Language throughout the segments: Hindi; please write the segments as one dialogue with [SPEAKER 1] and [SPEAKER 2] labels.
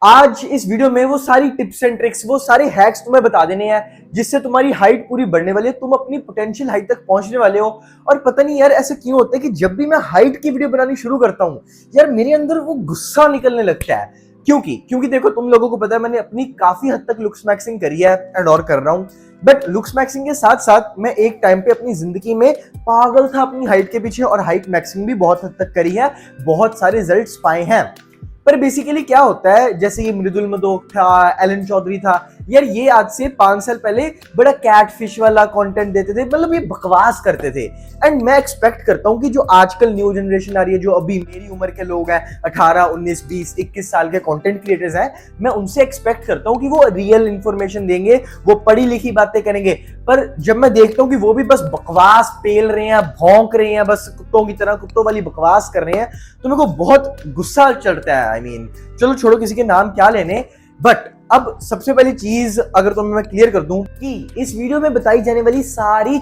[SPEAKER 1] आज इस वीडियो में वो सारी टिप्स एंड ट्रिक्स, वो सारे हैक्स तुम्हें बता देने हैं जिससे तुम्हारी हाइट पूरी बढ़ने वाली है, तुम अपनी पोटेंशियल हाइट तक पहुंचने वाले हो। और पता नहीं यार ऐसा क्यों होता है कि जब भी मैं हाइट की वीडियो बनानी शुरू करता हूं यार मेरे अंदर वो गुस्सा निकलने लगता है। क्योंकि देखो, तुम लोगों को पता है मैंने अपनी काफी हद तक लुक्स मैक्सिंग करी है एंड और कर रहा हूं। बट लुक्स मैक्सिंग के साथ साथ मैं एक टाइम पे अपनी जिंदगी में पागल था अपनी हाइट के पीछे, और हाइट मैक्सिंग भी बहुत हद तक करी है, बहुत सारे रिजल्ट्स पाए हैं। पर बेसिकली क्या होता है, जैसे ये मृदुल मदोक था, एलन चौधरी था, यार ये आज से 5 साल पहले बड़ा कैटफिश वाला कंटेंट देते थे, मतलब ये बकवास करते थे। एंड मैं एक्सपेक्ट करता हूँ कि जो आजकल न्यू जनरेशन आ रही है, जो अभी मेरी उम्र के लोग हैं, 18 19 20 21 साल के कंटेंट क्रिएटर्स हैं, मैं उनसे एक्सपेक्ट करता हूँ कि वो रियल इंफॉर्मेशन देंगे, वो पढ़ी लिखी बातें करेंगे। पर जब मैं देखता हूँ कि वो भी बस बकवास पेल रहे हैं, भौंक रहे हैं, बस कुत्तों की तरह कुत्तों वाली बकवास कर रहे हैं, तो मेरे को बहुत गुस्सा चढ़ता है। चलो छोड़ो किसी के नाम क्या लेने। बट अब सबसे पहली चीज अगर तुम्हें मैं क्लियर कर दूं कि इस वीडियो में बताई जाने वाली सारी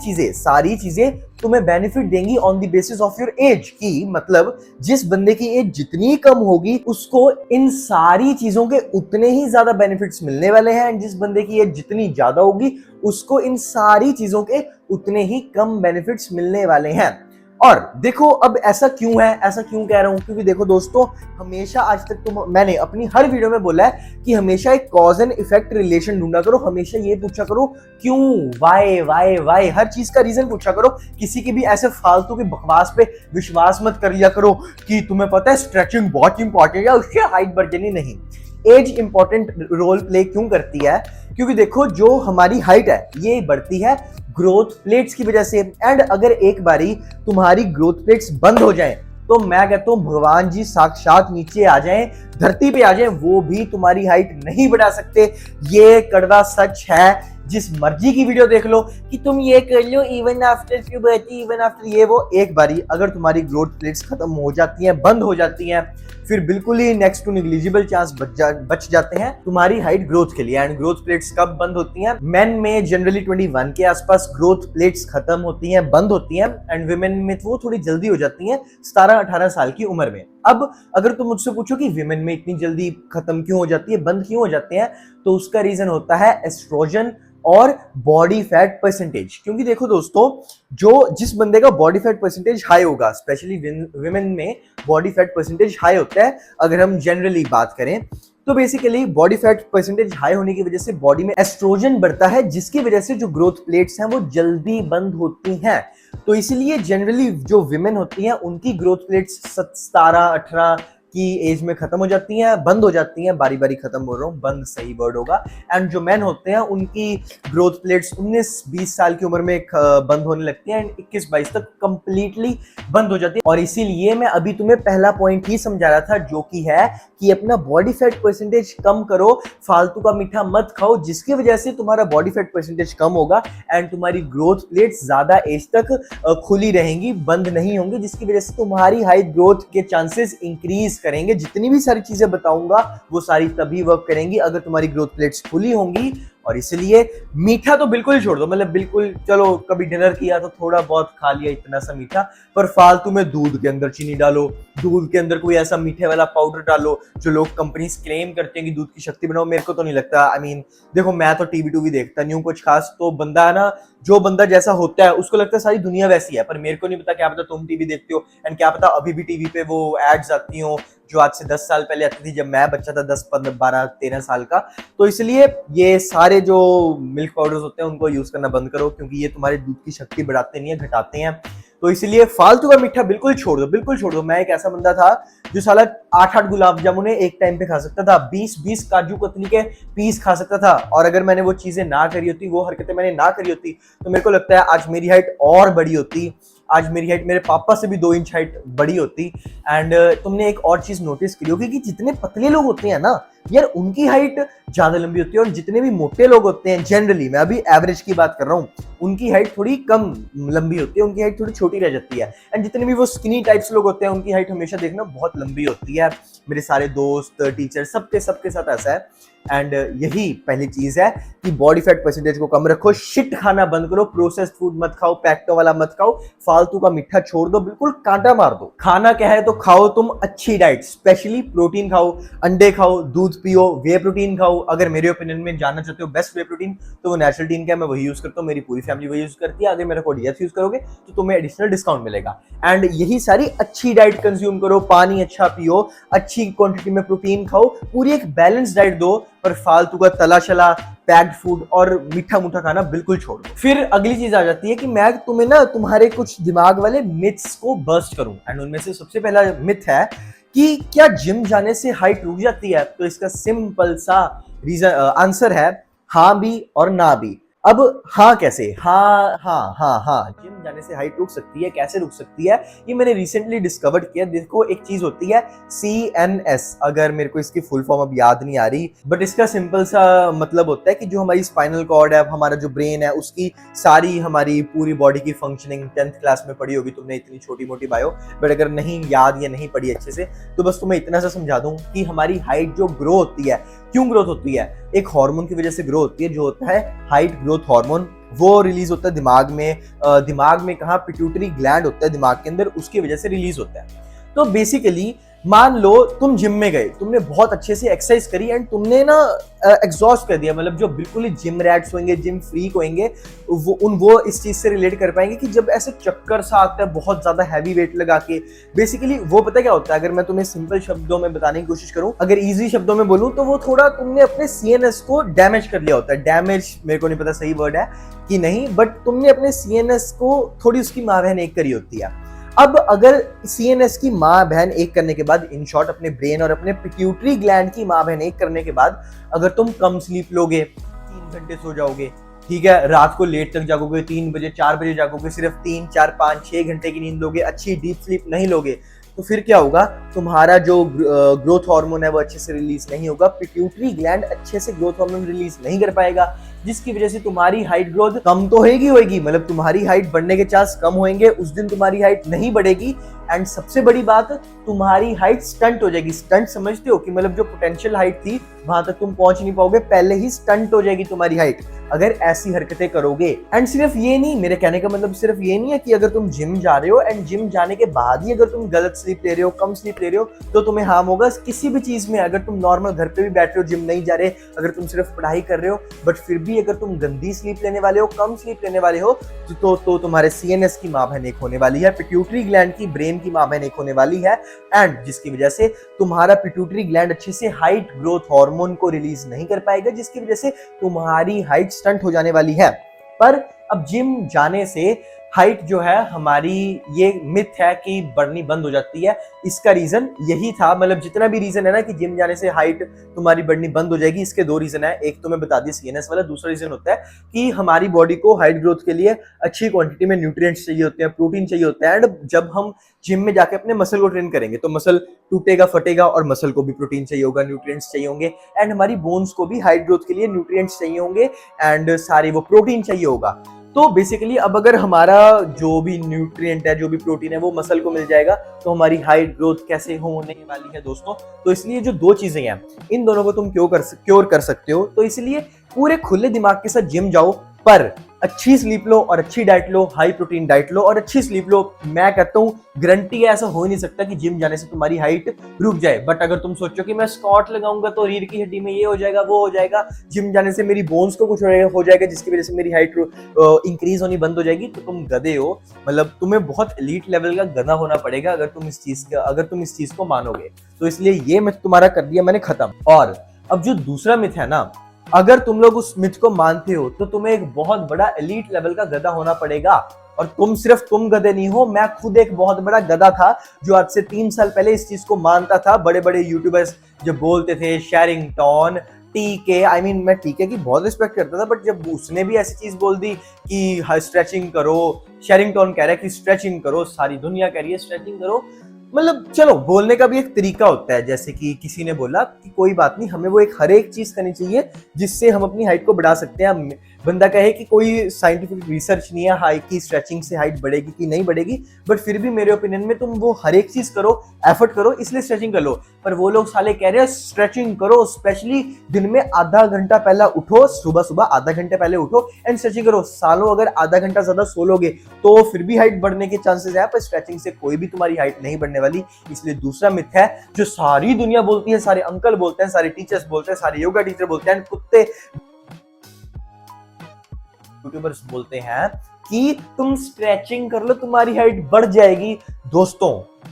[SPEAKER 1] चीजें तुम्हें बेनिफिट देंगी on the basis of your age. की मतलब जिस बंदे की एज जितनी कम होगी उसको इन सारी चीजों के उतने ही ज्यादा बेनिफिट्स मिलने वाले हैं, एंड जिस बंदे की एज जितनी ज्यादा होगी उसको इन सारी चीजों के उतने ही कम बेनिफिट्स मिलने वाले हैं। और देखो अब ऐसा क्यों है, ऐसा क्यों कह रहा हूं, क्योंकि देखो दोस्तों, हमेशा आज तक मैंने अपनी हर वीडियो में बोला है कि हमेशा एक कॉज एंड इफेक्ट रिलेशन ढूंढा करो, हमेशा ये पूछा करो क्यों, वाई, हर चीज का रीजन पूछा करो। किसी की भी ऐसे फालतू की बकवास पे विश्वास मत कर लिया करो कि तुम्हें पता है स्ट्रेचिंग बहुत इंपॉर्टेंट है, उससे हाइट बढ़ जानी। नहीं, एज इंपॉर्टेंट रोल प्ले क्यों करती है, क्योंकि देखो जो हमारी हाइट है ये बढ़ती है ग्रोथ प्लेट्स की वजह से। एंड अगर एक बारी तुम्हारी ग्रोथ प्लेट्स बंद हो जाएं तो मैं कहता हूं भगवान जी साक्षात नीचे आ जाएं, धरती पे आ जाएं, वो भी तुम्हारी हाइट नहीं बढ़ा सकते। ये कड़वा सच है। जिस मर्जी की वीडियो देख लो कि तुम ये कर लो even after puberty, even after ये वो, एक बारी अगर तुम्हारी ग्रोथ प्लेट्स खत्म हो जाती हैं, बंद हो जाती हैं, फिर बिल्कुल ही नेक्स्ट टू निग्लिजिबल चांस बच जाते हैं तुम्हारी हाइट ग्रोथ के लिए। एंड ग्रोथ प्लेट्स कब बंद होती हैं? मेन में जनरली 21 के आसपास ग्रोथ प्लेट्स खत्म होती हैं, बंद होती हैं, एंड विमेन में वो थोड़ी जल्दी हो जाती हैं 17-18 साल की उम्र में। अब अगर तुम मुझसे पूछो कि विमेन में इतनी जल्दी खत्म क्यों हो जाती है, बंद क्यों हो जाते हैं, तो उसका रीजन होता है एस्ट्रोजन और बॉडी फैट परसेंटेज। क्योंकि देखो दोस्तों, जिस बंदे का बॉडी फैट परसेंटेज हाई होगा, स्पेशली विमेन में बॉडी फैट परसेंटेज हाई होता है, अगर हम जनरली बात करें तो basically body fat percentage high होने की वजह से बॉडी में एस्ट्रोजन बढ़ता है, जिसकी वजह से जो ग्रोथ प्लेट्स हैं वो जल्दी बंद होती हैं। तो इसलिए जनरली जो विमेन होती हैं उनकी ग्रोथ प्लेट्स 17-18 की एज में खत्म हो जाती हैं, बंद हो जाती हैं, बारी बारी खत्म हो रहा हूँ, बंद सही वर्ड होगा। एंड जो मैन होते हैं उनकी ग्रोथ प्लेट्स 19-20 साल की उम्र में बंद होने लगती हैं, एंड 21-22 तक कंप्लीटली बंद हो जाती है। और इसीलिए मैं अभी तुम्हें पहला पॉइंट ही समझा रहा था, जो कि है कि अपना बॉडी फैट परसेंटेज कम करो, फालतू का मीठा मत खाओ, जिसकी वजह से तुम्हारा बॉडी फैट परसेंटेज कम होगा एंड तुम्हारी ग्रोथ प्लेट्स ज्यादा एज तक खुली रहेंगी, बंद नहीं होंगी, जिसकी वजह से तुम्हारी हाइट ग्रोथ के चांसेस इंक्रीज करेंगे। जितनी भी सारी चीजें बताऊंगा वो सारी तभी वर्क करेंगी अगर तुम्हारी ग्रोथ प्लेट्स खुली होंगी। और इसलिए मीठा तो बिल्कुल ही छोड़ दो, मतलब बिल्कुल, चलो कभी डिनर किया तो थोड़ा बहुत खा लिया इतना सा मीठा, पर फालतू में दूध के अंदर चीनी डालो, दूध के अंदर कोई ऐसा मीठे वाला पाउडर डालो जो लोग कंपनीज क्लेम करते हैं कि दूध की शक्ति बनाओ, मेरे को तो नहीं लगता। देखो मैं तो टीवी टूवी देखता नहीं हूँ कुछ खास, तो बंदा है ना, जो बंदा जैसा होता है उसको लगता है सारी दुनिया वैसी है, पर मेरे को नहीं पता, क्या पता तुम टीवी देखते हो एंड क्या पता अभी भी टीवी पे वो एड्स आती हो जो आज से 10 साल पहले आती थी, जब मैं बच्चा था, 10-15-12-13 साल का। तो इसलिए ये सारे जो मिल्क पाउडर्स होते हैं उनको यूज करना बंद करो, क्योंकि ये तुम्हारे दूध की शक्ति बढ़ाते नहीं है, घटाते हैं। तो इसलिए फालतू का मीठा बिल्कुल छोड़ दो, बिल्कुल छोड़ दो। मैं एक ऐसा बंदा था जो साला 8-8 गुलाब जामुन एक टाइम पे खा सकता था, 20-20 काजू कतली के पीस खा सकता था, और अगर मैंने वो चीजें ना करी होती, वो हरकतें मैंने ना करी होती, तो मेरे को लगता है आज मेरी हाइट और बड़ी होती, आज मेरी हाइट मेरे पापा से भी 2 इंच हाइट बड़ी होती। एंड तुमने एक और चीज नोटिस करी होगी कि जितने पतले लोग होते हैं ना यार, उनकी हाइट ज्यादा लंबी होती है, और जितने भी मोटे लोग होते हैं जनरली, मैं अभी एवरेज की बात कर रहा हूँ, उनकी हाइट थोड़ी कम लंबी होती है, उनकी हाइट थोड़ी छोटी रह जाती है। एंड जितने भी वो स्किनी टाइप्स लोग होते हैं उनकी हाइट हमेशा देखना बहुत लंबी होती है। मेरे सारे दोस्त, टीचर, सबके सबके साथ ऐसा है। एंड यही पहली चीज है कि बॉडी फैट परसेंटेज को कम रखो, शिट खाना बंद करो, प्रोसेस्ड फूड मत खाओ, पैक्टो वाला मत खाओ, फालतू का मीठा छोड़ दो, बिल्कुल कांटा मार दो। खाना क्या है तो खाओ तुम अच्छी डाइट, स्पेशली प्रोटीन खाओ, अंडे खाओ, दूध पियो, वे प्रोटीन खाओ। अगर मेरे ओपिनियन में जानना चाहते हो बेस्ट वे प्रोटीन, तो वो नेचुरल टीन का है, मैं वही यूज करता हूँ, मेरी पूरी फैमिली वही यूज करती है। अगर मेरा कोड यूज करोगे तो तुम्हें एडिशनल डिस्काउंट मिलेगा। एंड यही सारी अच्छी डाइट कंज्यूम करो, पानी अच्छा पियो, अच्छी क्वांटिटी में प्रोटीन खाओ, पूरी एक बैलेंस डाइट दो, पर फालतू का तला चला पैक्ड फूड और मीठा मूठा खाना बिल्कुल छोड़ दो। फिर अगली चीज आ जाती है कि मैं तुम्हें ना तुम्हारे कुछ दिमाग वाले मिथ्स को बर्स्ट करूं। एंड उनमें से सबसे पहला मिथ है कि क्या जिम जाने से हाइट रुक जाती है? तो इसका सिंपल सा रीजन आंसर है हाँ भी और ना भी। अब हाँ कैसे? हाँ, जिम जाने से हाइट रुक सकती है। कैसे रुक सकती है? ये मैंने रिसेंटली डिस्कवर्ड किया। देखो, एक चीज होती है CNS, अगर मेरे को इसकी फुल फॉर्म अब याद नहीं आ रही, बट इसका सिंपल सा मतलब होता है कि जो हमारी स्पाइनल कॉर्ड है, हमारा जो ब्रेन है, उसकी सारी हमारी पूरी बॉडी की फंक्शनिंग 10th क्लास में पढ़ी होगी तुमने, इतनी छोटी मोटी बायो। बट अगर नहीं याद या नहीं पढ़ी अच्छे से, तो बस तुम्हें इतना सा समझा दूं कि हमारी हाइट जो ग्रो होती है, क्यों ग्रोथ होती है? एक हार्मोन की वजह से ग्रो होती है, जो होता है हाइट ग्रोथ हार्मोन। वो रिलीज होता है दिमाग में। दिमाग में कहाँ? पिट्यूटरी ग्लैंड होता है दिमाग के अंदर, उसकी वजह से रिलीज होता है। तो बेसिकली मान लो तुम जिम में गए, तुमने बहुत अच्छे से एक्सरसाइज करी एंड तुमने ना एग्जॉस्ट कर दिया, मतलब जो बिल्कुल ही जिम रैट्स होंगे, जिम फ्रीक होंगे, वो इस चीज से रिलेट कर पाएंगे कि जब ऐसे चक्कर सा आता है बहुत ज्यादा हैवी वेट लगा के, बेसिकली वो पता क्या होता है? अगर मैं तुम्हें सिंपल शब्दों में बताने की कोशिश करूं, अगर इजी शब्दों में बोलूं, तो वो थोड़ा तुमने अपने CNS को डैमेज कर लिया होता है। डैमेज मेरे को नहीं पता सही वर्ड है कि नहीं, बट तुमने अपने CNS को थोड़ी उसकी माँ बहन एक करी होती है। अब अगर CNS की माँ बहन एक करने के बाद, इन शॉर्ट अपने ब्रेन और अपने पिट्यूटरी ग्लैंड की माँ बहन एक करने के बाद, अगर तुम कम स्लीप लोगे, 3 घंटे सो जाओगे, ठीक है, रात को लेट तक जागोगे, 3 बजे 4 बजे जागोगे, सिर्फ 3 4 5 6 घंटे की नींद लोगे, अच्छी डीप स्लीप नहीं लोगे, तो फिर क्या होगा? तुम्हारा जो ग्रोथ हार्मोन है वो अच्छे से रिलीज नहीं होगा, पिट्यूटरी ग्लैंड अच्छे से ग्रोथ हार्मोन रिलीज नहीं कर पाएगा, जिसकी वजह से तुम्हारी हाइट ग्रोथ कम तो होगी, मतलब तुम्हारी हाइट बढ़ने के चांस कम होंगे, उस दिन तुम्हारी हाइट नहीं बढ़ेगी। एंड सबसे बड़ी बात, तुम्हारी हाइट स्टंट हो जाएगी। स्टंट समझते हो? कि मतलब जो पोटेंशियल हाइट थी वहां तक तुम पहुंच नहीं पाओगे, पहले ही स्टंट हो जाएगी तुम्हारी हाइट अगर ऐसी हरकतें करोगे। एंड सिर्फ ये नहीं, मेरे कहने का मतलब सिर्फ ये नहीं है कि अगर तुम जिम जा रहे हो एंड जिम जाने के बाद ही अगर तुम गलत स्लीप ले रहे हो, कम स्लीप ले रहे हो, तो तुम्हें हार्म होगा। किसी भी चीज में अगर तुम नॉर्मल घर पे भी बैठ रहे हो, जिम नहीं जा रहे, अगर तुम सिर्फ पढ़ाई कर रहे हो, बट फिर भी अगर तुम गंदी स्लीप लेने वाले हो, कम स्लीप लेने वाले हो, तो तुम्हारे CNS की माँ बहन एक होने वाली है, पिट्यूटरी ग्लैंड की ब्रेन की माँ बहन एक होने वाली है। एंड जिसकी वजह से तुम्हारा पिट्यूटरी ग्लैंड अच्छे से हाइट ग्रोथ हार्मोन को रिलीज नहीं कर पाएगा, जिसकी वजह से तुम्हारी हाइट स्टंट हो जाने वाली है। पर अब जिम जाने से हाइट जो है हमारी, ये मिथ है कि बढ़नी बंद हो जाती है। इसका रीजन यही था, मतलब जितना भी रीजन है ना कि जिम जाने से हाइट तुम्हारी बढ़नी बंद हो जाएगी, इसके 2 रीजन है। एक तो मैं बता दिया CNS वाला, दूसरा रीजन होता है कि हमारी बॉडी को हाइट ग्रोथ के लिए अच्छी क्वांटिटी में न्यूट्रिएंट्स चाहिए होते हैं, प्रोटीन चाहिए होता है। एंड जब हम जिम में जाके अपने मसल को ट्रेन करेंगे तो मसल टूटेगा, फटेगा, और मसल को भी प्रोटीन चाहिए होगा, न्यूट्रिएंट्स चाहिए होंगे। एंड हमारी बोन्स को भी हाइट ग्रोथ के लिए न्यूट्रिएंट्स चाहिए होंगे एंड सारी वो प्रोटीन चाहिए होगा। तो बेसिकली अब अगर हमारा जो भी न्यूट्रिएंट है, जो भी प्रोटीन है, वो मसल को मिल जाएगा, तो हमारी हाइट ग्रोथ कैसे होने वाली है दोस्तों? तो इसलिए जो 2 चीजें हैं, इन दोनों को तुम क्योर कर सकते हो। तो इसलिए पूरे खुले दिमाग के साथ जिम जाओ, पर अच्छी स्लीप लो और अच्छी डाइट लो, हाई प्रोटीन डाइट लो और अच्छी स्लीप लो। मैं कहता हूँ गारंटी है, ऐसा हो ही नहीं सकता कि जिम जाने से तुम्हारी हाइट रुक जाए। बट अगर तुम सोचो कि मैं स्क्वाट लगाऊंगा तो रीढ़ की हड्डी में ये हो जाएगा, वो हो जाएगा, जिम जाने से मेरी बोन्स को कुछ हो जाएगा, जिसकी वजह से मेरी हाइट इंक्रीज होनी बंद हो जाएगी, तो तुम गधे हो। मतलब तुम्हें बहुत एलीट लेवल का गधा होना पड़ेगा अगर तुम इस चीज को मानोगे। तो इसलिए ये मिथ तुम्हारा कर दिया मैंने खत्म। और अब जो दूसरा मिथ है ना, अगर तुम लोग उस मिथ को मानते हो तो तुम्हें एक बहुत बड़ा एलीट लेवल का गधा होना पड़ेगा। और तुम गधे नहीं हो, मैं खुद एक बहुत बड़ा गधा था जो आज से 3 साल पहले इस चीज को मानता था। बड़े बड़े यूट्यूबर्स जब बोलते थे, शेरिंगटन, टीके, मैं टीके की बहुत रिस्पेक्ट करता था, बट जब उसने भी ऐसी चीज बोल दी कि स्ट्रेचिंग करो, शेरिंगटन कह रहा है कि स्ट्रेचिंग करो, सारी दुनिया कह रही है स्ट्रेचिंग करो, मतलब चलो बोलने का भी एक तरीका होता है, जैसे कि किसी ने बोला कि कोई बात नहीं, हमें वो एक हर एक चीज करनी चाहिए जिससे हम अपनी हाइट को बढ़ा सकते हैं। बंदा कहे कि कोई साइंटिफिक रिसर्च नहीं है हाइट की, स्ट्रेचिंग से हाइट बढ़ेगी कि नहीं बढ़ेगी, बट फिर भी मेरे ओपिनियन में तुम वो हर एक चीज करो, एफर्ट करो, इसलिए स्ट्रेचिंग कर लो। पर वो लोग साले कह रहे हैं स्ट्रेचिंग करो, स्पेशली दिन में आधा घंटा पहले उठो, सुबह सुबह आधा घंटे पहले उठो एंड स्ट्रेचिंग करो। सालों अगर आधा घंटा ज्यादा सो लोगे तो फिर भी हाइट बढ़ने के चांसेस है, पर स्ट्रेचिंग से कोई भी तुम्हारी हाइट नहीं बढ़ने वाली। इसलिए दूसरा मिथ है जो सारी दुनिया बोलती है, सारे अंकल बोलते हैं, सारे टीचर्स बोलते हैं, सारे योगा टीचर बोलते हैं, कुत्ते यूट्यूबर्स बोलते हैं कि तुम स्ट्रेचिंग कर लो तुम्हारी हाइट बढ़ जाएगी। दोस्तों,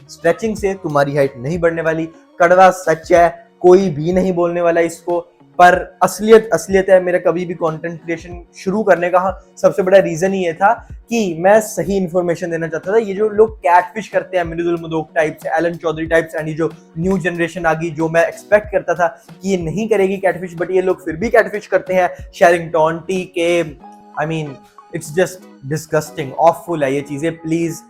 [SPEAKER 1] स्ट्रेचिंग से तुम्हारी हाइट नहीं बढ़ने वाली, कड़वा सच है, कोई भी नहीं बोलने वाला इसको, पर असलियत है। मेरा कभी भी कंटेंट क्रिएशन शुरू करने का सबसे बड़ा रीजन ही ये था कि मैं सही इंफॉर्मेशन देना चाहता था। ये जो लोग कैटफिश करते हैं, Mridul Madhok types, Alan Chaudhary types, and ये जो न्यू जनरेशन आ गई, जो मैं एक्सपेक्ट करता था कि ये नहीं करेगी कैटफिश, बट ये लोग फिर भी कैटफिश करते हैं। शेरिंगटन, टीके, I mean it's just disgusting, awful है ये चीजें। प्लीज,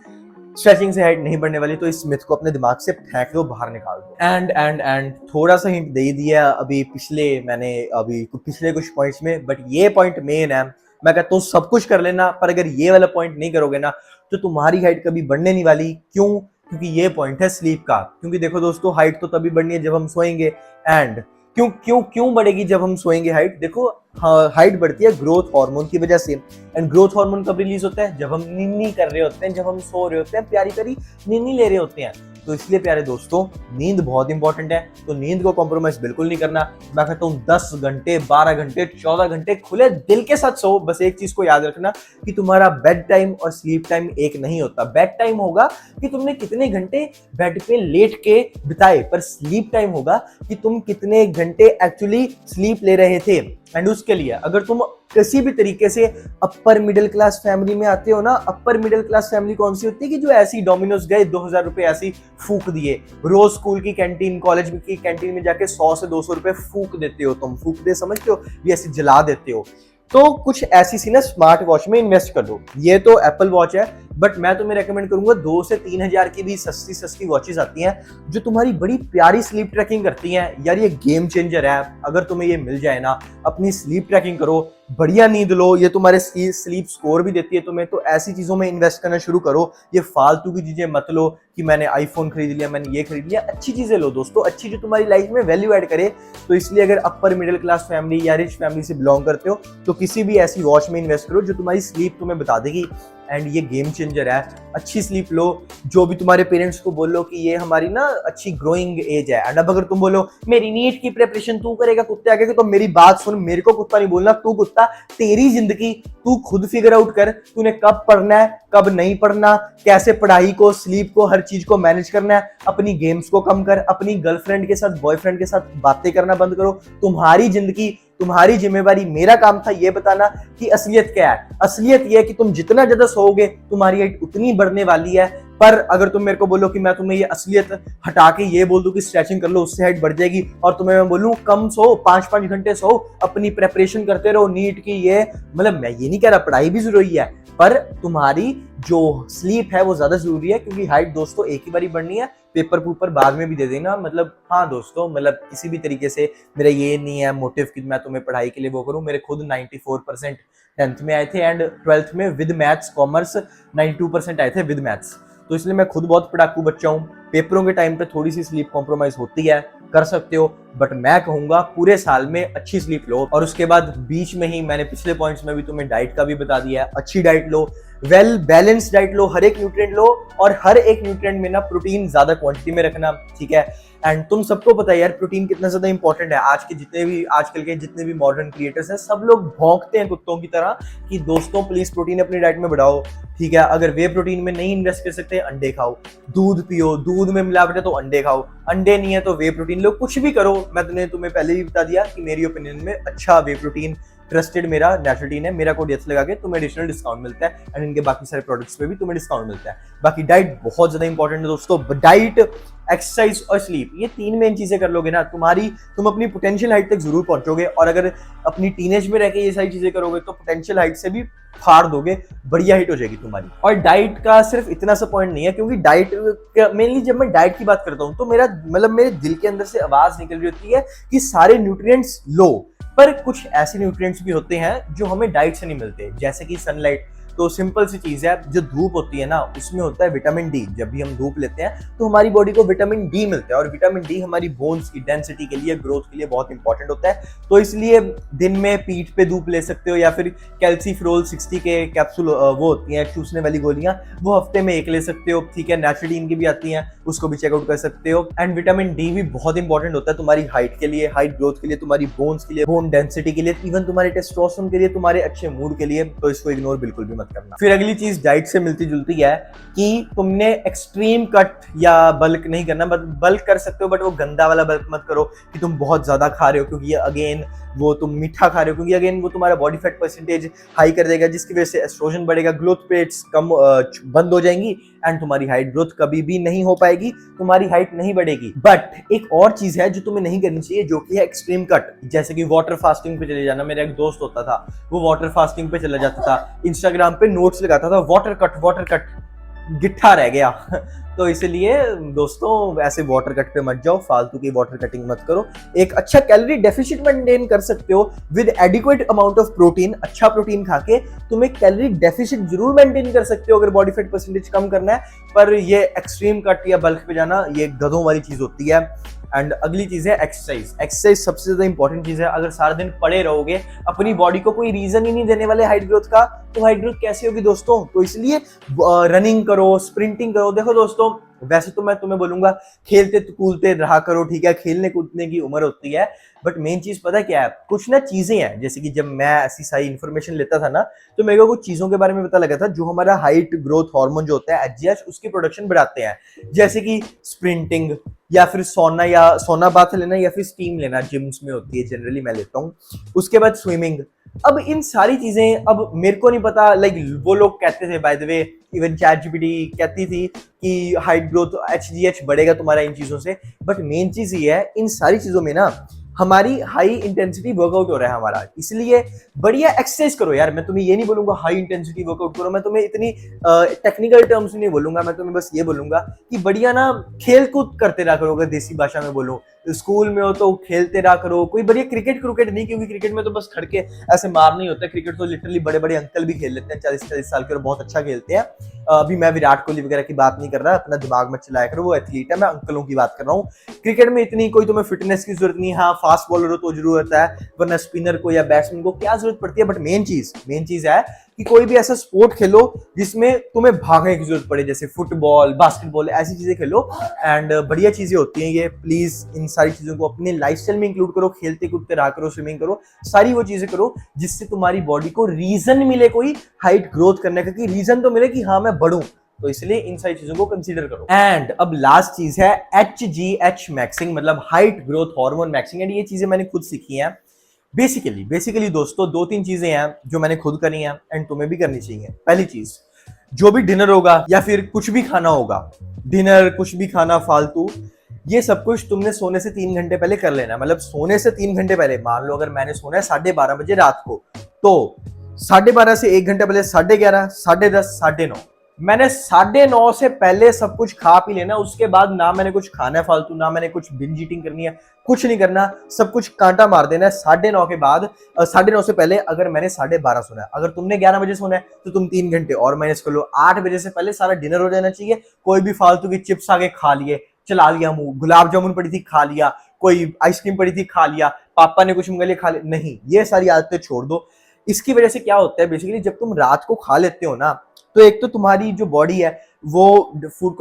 [SPEAKER 1] स्ट्रेचिंग से हाइट नहीं बढ़ने वाली, तो इस मिथ को अपने दिमाग से फेंक दो, बाहर निकाल दो। एंड थोड़ा सा हिंट दे ही दिया अभी पिछले कुछ पॉइंट्स में, बट ये पॉइंट मेन है। मैं कहता हूँ सब कुछ कर लेना, पर अगर ये वाला पॉइंट नहीं करोगे ना तो तुम्हारी हाइट कभी बढ़ने नहीं वाली। क्यों? क्योंकि ये पॉइंट है स्लीप का। क्योंकि देखो दोस्तों, हाइट तो तभी बढ़नी है जब हम सोएंगे। एंड क्यों क्यों क्यों बढ़ेगी जब हम सोएंगे हाइट? देखो, हाइट बढ़ती है ग्रोथ हार्मोन की वजह से, एंड ग्रोथ हार्मोन कब रिलीज होता है? जब हम नींद कर रहे होते हैं, जब हम सो रहे होते हैं, प्यारी प्यारी नींद ले रहे होते हैं। तो इसलिए प्यारे दोस्तों, नींद बहुत इंपॉर्टेंट है, तो नींद को कॉम्प्रोमाइज बिल्कुल नहीं करना। मैं कहता हूँ 10 घंटे, 12 घंटे, 14 घंटे खुले दिल के साथ सो। बस एक चीज को याद रखना कि तुम्हारा बेड टाइम और स्लीप टाइम एक नहीं होता। बेड टाइम होगा कि तुमने कितने घंटे बेड पे लेट के बिताए, पर स्लीप टाइम होगा कि तुम कितने घंटे एक्चुअली स्लीप ले रहे थे। एंड उसके लिए अगर तुम किसी भी तरीके से अपर मिडिल क्लास फैमिली में आते हो ना, अपर मिडिल क्लास फैमिली कौन सी होती है कि जो ऐसी डोमिनोज गए 2000 रुपए ऐसी फूक दिए, रोज स्कूल की कैंटीन, कॉलेज की कैंटीन में जाके 100 से 200 रुपए फूक देते हो। तुम फूक दे समझते हो, ये ऐसे जला देते हो। तो कुछ ऐसी सी ना स्मार्ट वॉच में इन्वेस्ट कर दो। ये तो एप्पल वॉच है, बट मैं तुम्हें रेकमेंड करूंगा 2 से 3 हजार की भी सस्ती वॉचेस आती हैं जो तुम्हारी बड़ी प्यारी स्लीप ट्रैकिंग करती हैं। यार ये गेम चेंजर है। अगर तुम्हें ये मिल जाए ना, अपनी स्लीप ट्रैकिंग करो, बढ़िया नींद लो, ये तुम्हारे स्लीप स्कोर भी देती है तुम्हें। तो ऐसी चीजों में इन्वेस्ट करना शुरू करो। ये फालतू की चीजें मत लो कि मैंने आईफोन खरीद लिया, मैंने ये खरीद लिया। अच्छी चीजें लो दोस्तों, अच्छी जो तुम्हारी लाइफ में वैल्यू ऐड करे। तो इसलिए अगर अपर मिडिल क्लास फैमिली या रिच फैमिली से बिलोंग करते हो तो किसी भी ऐसी वॉच में इन्वेस्ट करो जो तुम्हारी स्लीप तुम्हें बता देगी। एंड ये गेम चेंजर है। अच्छी स्लीप लो। जो भी तुम्हारे पेरेंट्स को बोलो कि ये हमारी ना अच्छी ग्रोइंग एज है, एंड अब अगर तुम बोलो मेरी नीट की प्रिपरेशन तू करेगा कुत्ते आगे, तो मेरी बात सुन, मेरे को कुत्ता नहीं बोलना, तू कुत्ता, तेरी जिंदगी तू खुद फिगर आउट कर। तूने कब पढ़ना है, कब नहीं पढ़ना, कैसे पढ़ाई को, स्लीप को, हर चीज को मैनेज करना है। अपनी गेम्स को कम कर, अपनी गर्लफ्रेंड के साथ, बॉयफ्रेंड के साथ बातें करना बंद करो। तुम्हारी जिंदगी, तुम्हारी जिम्मेवारी। मेरा काम था ये बताना कि असलियत क्या है। असलियत ये है कि तुम जितना ज्यादा सोओगे तुम्हारी हाइट उतनी बढ़ने वाली है। पर अगर तुम मेरे को बोलो कि मैं तुम्हें ये असलियत हटा के ये बोल दूं कि स्ट्रेचिंग कर लो उससे हाइट बढ़ जाएगी, और तुम्हें मैं बोलूं कम सो, 5-5 घंटे सो, अपनी प्रेपरेशन करते रहो नीट की, ये मतलब मैं ये नहीं कह रहा, पढ़ाई भी जरूरी है, पर तुम्हारी जो स्लीप है वो ज्यादा जरूरी है। क्योंकि हाइट दोस्तों एक ही बारी बढ़नी है, पेपर बाद में भी दे देना। मतलब हाँ दोस्तों, मतलब किसी भी तरीके से मेरा ये नहीं है मोटिव कि मैं तुम्हें पढ़ाई के लिए वो करूं। मेरे खुद 94% 10th में आए थे, एंड 12th में विद मैथ्स कॉमर्स 92% आए थे विद मैथ्स। तो इसलिए मैं खुद बहुत पढ़ाकू बच्चा हूँ। पेपरों के टाइम पे थोड़ी सी स्लीप कॉम्प्रोमाइज होती है, कर सकते हो, बट मैं कहूंगा पूरे साल में अच्छी स्लीप लो। और उसके बाद बीच में ही मैंने पिछले पॉइंट्स में भी तुम्हें डाइट का भी बता दिया है। अच्छी डाइट लो, वेल बैलेंस डाइट लो, हर एक न्यूट्रिएंट लो, और हर एक न्यूट्रिएंट में ना प्रोटीन ज्यादा क्वांटिटी में रखना, ठीक है। एंड तुम सबको पता है यार प्रोटीन कितना ज्यादा इंपॉर्टेंट है। आजकल के जितने भी मॉडर्न क्रिएटर्स हैं सब लोग भौंकते हैं कुत्तों की तरह कि दोस्तों प्लीज प्रोटीन अपनी डाइट में बढ़ाओ, ठीक है। अगर वे प्रोटीन में नहीं इन्वेस्ट कर सकते, अंडे खाओ, दूध पियो, दूध में मिलावट है तो अंडे खाओ, अंडे नहीं है तो वे प्रोटीन लो, कुछ भी करो। मैं तुम्हें पहले भी बता दिया कि मेरी ओपिनियन में अच्छा वे प्रोटीन ट्रस्टेड मेरा नेचुरटीन है, मेरा कोड यस लगा के तुम्हें एडिशनल डिस्काउंट मिलता है एंड इनके बाकी सारे प्रोडक्ट्स पे भी तुम्हें डिस्काउंट मिलता है। बाकी डाइट बहुत ज्यादा इंपॉर्टेंट है दोस्तों, डाइट, एक्सरसाइज और स्लीप, ये 3 मेन चीजें कर लोगे ना तुम अपनी पोटेंशियल हाइट तक जरूर पहुंचोगे। और अगर अपनी टीनेज में रह के ये सारी चीजें करोगे तो पोटेंशियल हाइट से भी फाड़ दोगे, बढ़िया हिट हो जाएगी तुम्हारी। और डाइट का सिर्फ इतना सा पॉइंट नहीं है, क्योंकि डाइट मेनली जब मैं डाइट की बात करता हूं तो मेरा मतलब मेरे दिल के अंदर से आवाज निकल रही होती है कि सारे न्यूट्रिएंट्स लो, पर कुछ ऐसे न्यूट्रिएंट्स भी होते हैं जो हमें डाइट से नहीं मिलते, जैसे कि सनलाइट। तो सिंपल सी चीज है, जो धूप होती है ना उसमें होता है विटामिन डी। जब भी हम धूप लेते हैं तो हमारी बॉडी को विटामिन डी मिलता है, और विटामिन डी हमारी बोन्स की डेंसिटी के लिए, ग्रोथ के लिए बहुत इंपॉर्टेंट होता है। तो इसलिए दिन में पीठ पे धूप ले सकते हो, या फिर कैल्सीफ्रोल 60 के कैप्सूल वो होती हैं चूसने वाली गोलियां, वो हफ्ते में 1 ले सकते हो, ठीक है। नेचुरलीन की भी आती हैं, उसको भी चेकआउट कर सकते हो। एंड विटामिन डी भी बहुत इंपॉर्टेंट होता है तुम्हारी हाइट के लिए, हाइट ग्रोथ के लिए, तुम्हारी बोन्स के लिए, बोन डेंसिटी के लिए, इवन तुम्हारे टेस्टोस्टेरोन के लिए, तुम्हारे अच्छे मूड के लिए। तो इसको इग्नोर बिल्कुल भी मत करना। फिर अगली चीज डाइट से मिलती जुलती है कि तुमने एक्सट्रीम कट या बल्क नहीं करना। बल्क कर सकते हो बट वो गंदा वाला बल्क मत करो कि तुम बहुत ज्यादा खा रहे हो, क्योंकि ये अगेन वो तुम मीठा खा रहे हो, क्योंकि अगेन वो तुम्हारा बॉडी फैट परसेंटेज हाई कर देगा, जिसकी वजह से एस्ट्रोजन बढ़ेगा, ग्रोथ रेट्स कम बंद हो जाएंगी एंड तुम्हारी हाइट ग्रोथ कभी भी नहीं हो पाएगी, तुम्हारी हाइट नहीं बढ़ेगी। बट एक और चीज है जो तुम्हें नहीं करनी चाहिए, जो कि है एक्सट्रीम कट। जैसे कि वाटर फास्टिंग पे चले जाना। मेरा एक दोस्त होता था, वो वाटर फास्टिंग पे चला जाता था, इंस्टाग्राम पे नोट्स लगाता था, वाटर कट, गिट्ठा रह गया। तो इसलिए दोस्तों ऐसे वाटर कट पे मत जाओ, फालतू की वाटर कटिंग मत करो। एक अच्छा कैलोरी डेफिसिट मेंटेन कर सकते हो with adequate amount of protein. अच्छा प्रोटीन खा के तुम एक कैलोरी डेफिसिट जरूर मेंटेन कर सकते हो अगर बॉडी फैट परसेंटेज कम करना है, पर ये एक्सट्रीम कट या बल्क पे जाना ये गधों वाली चीज होती है। एंड अगली चीज है एक्सरसाइज। एक्सरसाइज सबसे ज्यादा इंपॉर्टेंट चीज है। अगर सारा दिन पड़े रहोगे, अपनी बॉडी को कोई रीजन ही नहीं देने वाले हाइट ग्रोथ का, तो हाइट ग्रोथ कैसे होगी दोस्तों? तो इसलिए रनिंग करो, स्प्रिंटिंग करो। देखो दोस्तों, वैसे तो मैं तुम्हें बोलूंगा खेलते कूदते रहा करो, ठीक है, खेलने कूदने की उम्र होती है, बट मेन चीज पता क्या है, कुछ ना चीजें हैं। जैसे कि जब मैं ऐसी सारी इन्फॉर्मेशन लेता था ना, तो मेरे को कुछ चीजों के बारे में पता लगा था जो हमारा हाइट ग्रोथ हार्मोन जो होता है एचजीएच, उसकी प्रोडक्शन बढ़ाते हैं। जैसे कि स्प्रिंटिंग, या फिर सोना बाथ लेना, या फिर स्टीम लेना, जिम्स में होती है जनरली, मैं लेता हूँ। उसके बाद स्विमिंग। अब इन सारी चीजें, अब मेरे को नहीं पता, लाइक वो लोग कहते थे, by the way even ChatGPT कहती थी कि हाइट ग्रोथ एचजीएच बढ़ेगा तुम्हारा इन चीजों से, बट मेन चीज ये है, इन सारी चीजों में ना हमारी हाई इंटेंसिटी वर्कआउट हो रहा है हमारा, इसलिए बढ़िया एक्सरसाइज करो यार। मैं तुम्हें ये नहीं बोलूंगा हाई इंटेंसिटी वर्कआउट करो, मैं तुम्हें इतनी टेक्निकल टर्म्स नहीं बोलूंगा, मैं तुम्हें बस ये बोलूंगा कि बढ़िया ना खेल कूद करते रहा करो। अगर देसी भाषा में बोलो, स्कूल में हो तो खेलते रहा करो, कोई बढ़िया क्रिकेट नहीं, क्योंकि क्रिकेट में तो बस खड़के ऐसे मार नहीं होता। क्रिकेट तो लिटरली बड़े बड़े अंकल भी खेल लेते हैं, 40-40 साल के, और बहुत अच्छा खेलते हैं। अभी मैं विराट कोहली वगैरह की बात नहीं कर रहा, अपना दिमाग में चलाया करो, वो एथलीट है, मैं अंकलों की बात कर रहा हूँ। क्रिकेट में इतनी कोई तुम्हें फिटनेस की जरूरत नहीं। हाँ, फास्ट बॉलर हो तो जरूरत है, वरना स्पिनर को या बैट्समैन को क्या जरूरत पड़ती है। बट मेन चीज है कि कोई भी ऐसा स्पोर्ट खेलो जिसमें तुम्हें भागने की जरूरत पड़े, जैसे फुटबॉल, बास्केटबॉल, ऐसी चीजें खेलो। एंड बढ़िया चीजें होती हैं ये। प्लीज इन सारी चीजों को अपने लाइफस्टाइल में इंक्लूड करो, खेलते कूदते रहा करो, स्विमिंग करो, सारी वो चीजें करो जिससे तुम्हारी बॉडी को रीजन मिले कोई हाइट ग्रोथ करने का, कि रीजन तो मिले कि हाँ मैं बढ़ूं। तो इसलिए इन सारी चीजों को कंसीडर करो। एंड अब लास्ट चीज है HGH मैक्सिंग, मतलब height growth hormone maxing. And ये चीजें मैंने खुद सीखी हैं। बेसिकली दोस्तों 2-3 चीजें हैं जो मैंने खुद करी हैं एंड तुम्हें भी करनी चाहिए। पहली चीज, जो भी डिनर होगा या फिर कुछ भी खाना होगा, डिनर कुछ भी खाना फालतू, ये सब कुछ तुमने सोने से 3 घंटे पहले कर लेना। मतलब सोने से 3 घंटे पहले, मान लो अगर मैंने सोना है 12:30 बजे रात को, तो 12:30 से 1 घंटे पहले 11:30, 10:30, 9:30, मैंने 9:30 से पहले सब कुछ खा पी लेना। उसके बाद ना मैंने कुछ खाना है फालतू, ना मैंने कुछ बिंज ईटिंग करनी है, कुछ नहीं करना, सब कुछ कांटा मार देना है 9:30 के बाद। 9:30 से पहले अगर मैंने 12:30 सोना है, अगर तुमने 11 बजे सोना है तो तुम 3 घंटे और माइनस कर लो। 8 बजे से पहले सारा डिनर हो जाना चाहिए। कोई भी फालतू की चिप्स आगे खा लिए, चला लिया मुंह, गुलाब जामुन पड़ी थी खा लिया, कोई आइसक्रीम पड़ी थी खा लिया, पापा ने कुछ मंगा लिया खा लिया, नहीं, ये सारी आदतें छोड़ दो। इसकी वजह से क्या होता है, बेसिकली जब तुम रात को खा लेते हो ना, तो एक तो तुम्हारी जो बॉडी है वो फूड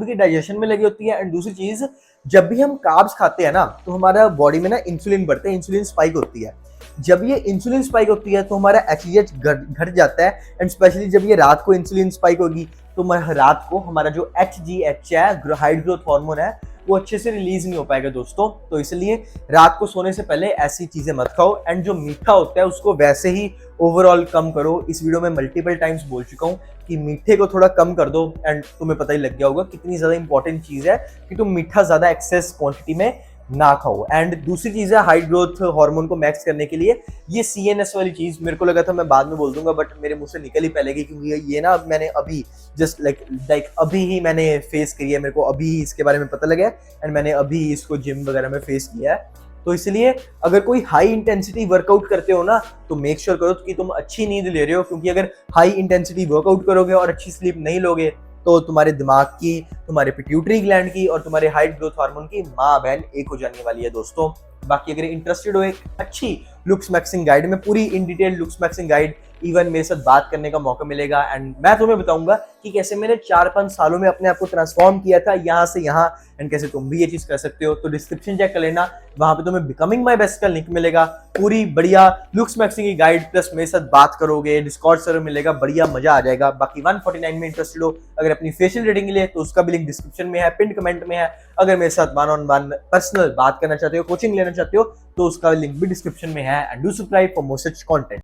[SPEAKER 1] की डाइजेशन में लगी होती है। एंड दूसरी चीज, जब भी हम कार्ब्स खाते हैं ना, तो हमारा बॉडी में ना इंसुलिन बढ़ता है, इंसुलिन स्पाइक होती है। जब ये इंसुलिन स्पाइक होती है तो हमारा एचजीएच घट जाता है। एंड स्पेशली जब ये रात को इंसुलिन स्पाइक होगी तो रात को हमारा जो एचजीएच है, हाइट ग्रोथ हार्मोन है, वो अच्छे से रिलीज नहीं हो पाएगा दोस्तों। तो इसलिए रात को सोने से पहले ऐसी चीजें मत खाओ, एंड जो मीठा होता है उसको वैसे ही ओवरऑल कम करो। इस वीडियो में मल्टीपल टाइम्स बोल चुका हूँ कि मीठे को थोड़ा कम कर दो, एंड तुम्हें पता ही लग गया होगा कितनी ज्यादा इंपॉर्टेंट चीज है कि तुम मीठा ज्यादा एक्सेस क्वांटिटी में ना खाओ। एंड दूसरी चीज है हाइट ग्रोथ हार्मोन को मैक्स करने के लिए ये सीएनएस वाली चीज, मेरे को लगा था मैं बाद में बोल दूंगा बट मेरे मुंह से निकल ही पहले गई, क्योंकि ये ना मैंने अभी जस्ट लाइक अभी ही मैंने फेस करी है, मेरे को अभी ही इसके बारे में पता लगा है, एंड मैंने अभी इसको जिम वगैरह में फेस किया है। तो इसलिए अगर कोई हाई इंटेंसिटी वर्कआउट करते हो ना तो मेक श्योर करो कि तुम अच्छी नींद ले रहे हो, क्योंकि अगर हाई इंटेंसिटी वर्कआउट करोगे और अच्छी स्लीप नहीं लोगे तो तुम्हारे दिमाग की, तुम्हारे पिट्यूटरी ग्लैंड की और तुम्हारे हाइट ग्रोथ हार्मोन की माँ बहन एक हो जाने वाली है दोस्तों। बाकी अगर इंटरेस्टेड हो एक अच्छी लुक्स मैक्सिंग गाइड में, पूरी in detail looks maxing guide, even मेरे साथ बात करने का मौका मिलेगा, एंड मैं तुम्हें बताऊंगा कि कैसे मैंने 4-5 सालों में अपने आप को ट्रांसफॉर्म किया था यहाँ से यहाँ, एंड कैसे तुम भी ये चीज कर सकते हो। तो डिस्क्रिप्शन चेक कर लेना, वहां पे तुम्हें बिकमिंग माई बेस्ट का लिंक मिलेगा, पूरी बढ़िया लुक्स मैक्सिंग की गाइड प्लस मेरे साथ बात करोगे, डिस्कॉर्ड सर्वर मिलेगा, बढ़िया मजा आ जाएगा। बाकी 149 में इंटरेस्टेड हो अगर अपनी फेशियल रेटिंग के लिए तो उसका भी लिंक डिस्क्रिप्शन में है, पिन कमेंट में है। अगर मेरे साथ 1-on-1 पर्सनल बात करना चाहते हो, कोचिंग लेना चाहते हो तो उसका लिंक भी डिस्क्रिप्शन में है। And do subscribe for more such content.